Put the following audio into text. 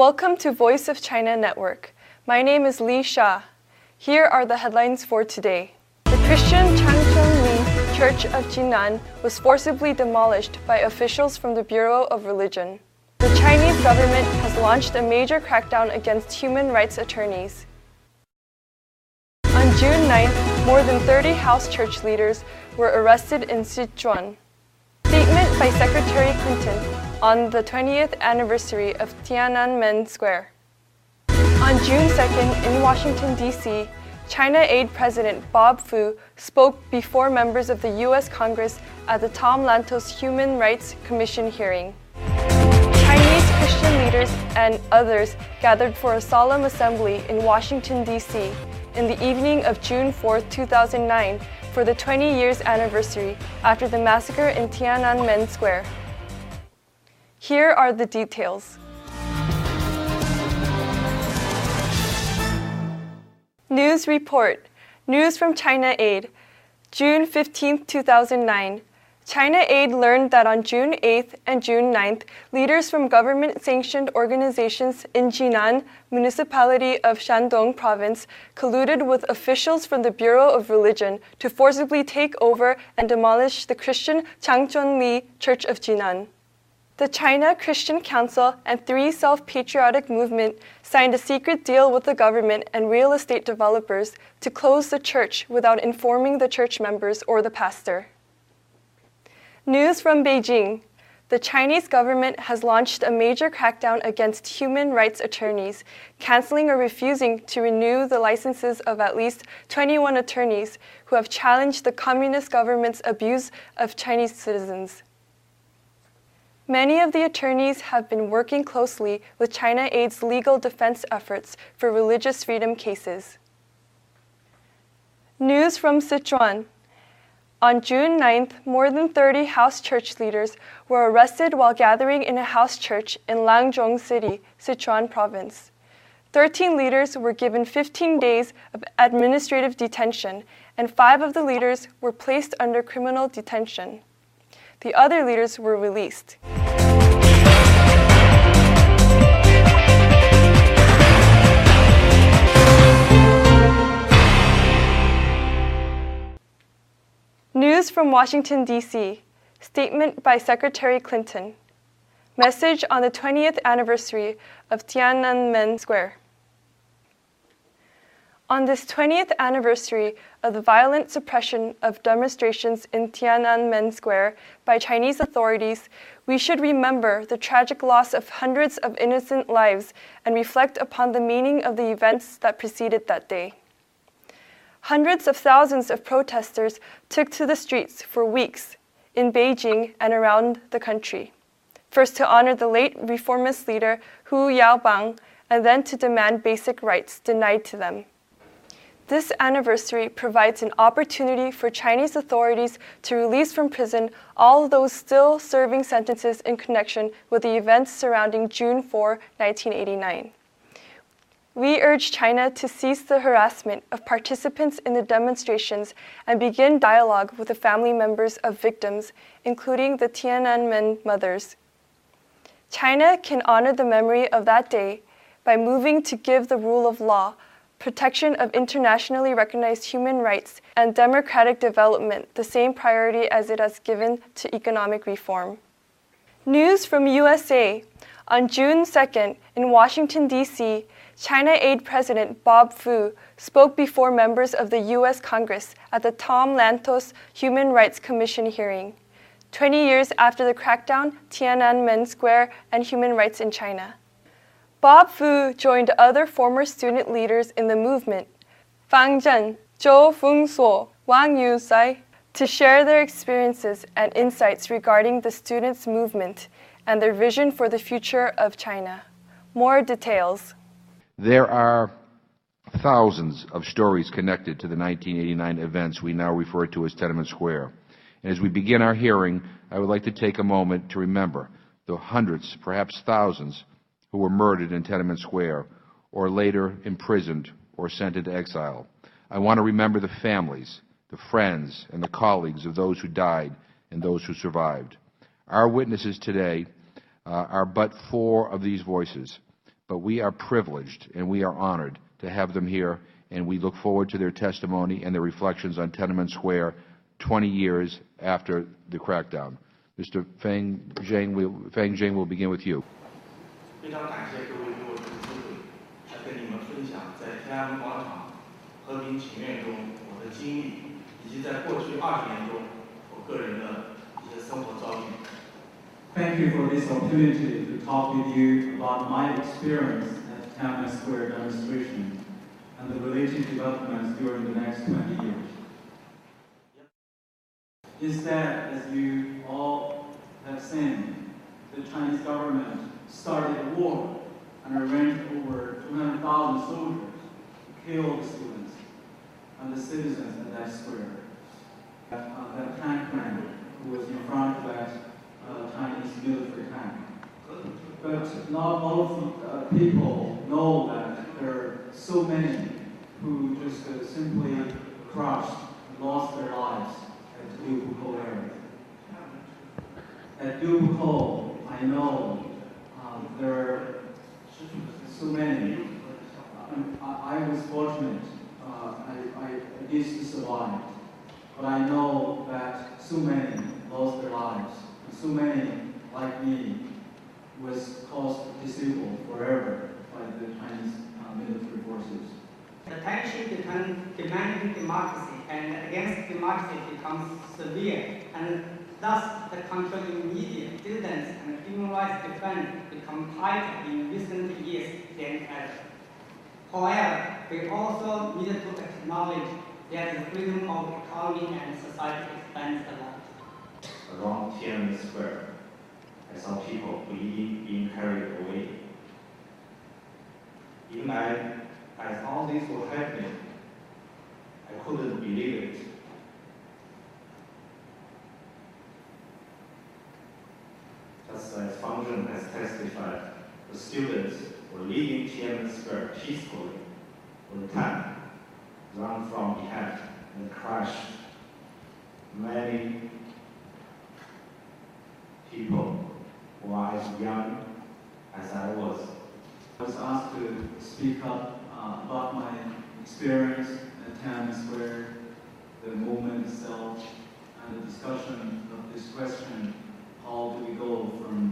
Welcome to Voice of China Network. My name is Li Sha. Here are the headlines for today. The Christian Changchun-li Church of Jinan was forcibly demolished by officials from the Bureau of Religion. The Chinese government has launched a major crackdown against human rights attorneys. On June 9th, more than 30 house church leaders were arrested in Sichuan. Statement by Secretary Clinton on the 20th anniversary of Tiananmen Square. On June 2nd, in Washington, D.C., China Aid President Bob Fu spoke before members of the U.S. Congress at the Tom Lantos Human Rights Commission hearing. Chinese Christian leaders and others gathered for a solemn assembly in Washington, D.C. in the evening of June 4, 2009 for the 20 years anniversary after the massacre in Tiananmen Square. Here are the details. News report. News from China Aid. June 15, 2009. China Aid learned that on June 8th and June 9th, leaders from government-sanctioned organizations in Jinan, municipality of Shandong province, colluded with officials from the Bureau of Religion to forcibly take over and demolish the Christian Changchun-li Church of Jinan. The China Christian Council and Three Self-Patriotic Movement signed a secret deal with the government and real estate developers to close the church without informing the church members or the pastor. News from Beijing. The Chinese government has launched a major crackdown against human rights attorneys, canceling or refusing to renew the licenses of at least 21 attorneys who have challenged the communist government's abuse of Chinese citizens. Many of the attorneys have been working closely with China Aid's legal defense efforts for religious freedom cases. News from Sichuan. On June 9th, more than 30 house church leaders were arrested while gathering in a house church in Langzhong City, Sichuan province. 13 leaders were given 15 days of administrative detention, and 5 of the leaders were placed under criminal detention. The other leaders were released. News from Washington, D.C. Statement by Secretary Clinton. Message on the 20th anniversary of Tiananmen Square. On this 20th anniversary of the violent suppression of demonstrations in Tiananmen Square by Chinese authorities, we should remember the tragic loss of hundreds of innocent lives and reflect upon the meaning of the events that preceded that day. Hundreds of thousands of protesters took to the streets for weeks in Beijing and around the country, first to honor the late reformist leader Hu Yaobang, and then to demand basic rights denied to them. This anniversary provides an opportunity for Chinese authorities to release from prison all those still serving sentences in connection with the events surrounding June 4, 1989. We urge China to cease the harassment of participants in the demonstrations and begin dialogue with the family members of victims, including the Tiananmen mothers. China can honor the memory of that day by moving to give the rule of law, protection of internationally recognized human rights, and democratic development the same priority as it has given to economic reform. News from USA. On June 2nd, in Washington, D.C., China Aid President Bob Fu spoke before members of the U.S. Congress at the Tom Lantos Human Rights Commission hearing, 20 years after the crackdown, Tiananmen Square, and human rights in China. Bob Fu joined other former student leaders in the movement, Fang Zhen, Zhou Fengsuo, Wang Yuzai, to share their experiences and insights regarding the students' movement and their vision for the future of China. More details. There are thousands of stories connected to the 1989 events we now refer to as Tiananmen Square. And as we begin our hearing, I would like to take a moment to remember the hundreds, perhaps thousands, who were murdered in Tiananmen Square or later imprisoned or sent into exile. I want to remember the families, the friends, and the colleagues of those who died and those who survived. Our witnesses today are but 4 of these voices, but we are privileged and we are honored to have them here, and we look forward to their testimony and their reflections on Tiananmen Square 20 years after the crackdown. Mr. Feng Zheng, we'll begin with you. 非常感谢各位给我这个机会，来跟你们分享在天安门广场和平请愿中我的经历，以及在过去20年中我个人的一些生活遭遇。Thank you for this opportunity to talk with you about my experience at Tiananmen Square demonstration and the related developments during the next 20 years. Instead, as you all have seen, the Chinese government started a war and arranged over 200,000 soldiers to kill the students and the citizens at that square. That tank man who was in front of that Chinese military tank. But not all of the people know that there are so many who just simply crushed and lost their lives at the Dubuco area. At Dubuco, I know there are so many. I was fortunate. I did survive. But I know that so many lost their lives. And so many, like me, was caused disabled forever by the Chinese military forces. The tension between demanding democracy and against democracy becomes severe, and thus the controlling media, dissidents, and human rights defense become tighter in recent years than ever. However, we also need to acknowledge that the freedom of economy and society expands a lot. Around Tiananmen Square, I saw people bleeding, being carried away. Even as all this was happening, I couldn't believe it. Just as Fang Zheng has testified, the students were leaving Tiananmen Square peacefully when the tank ran from behind and crashed. Many people who are as young as I was. I was asked to speak up about my experience at Tiananmen Square, the movement itself, and the discussion of this question, how do we go from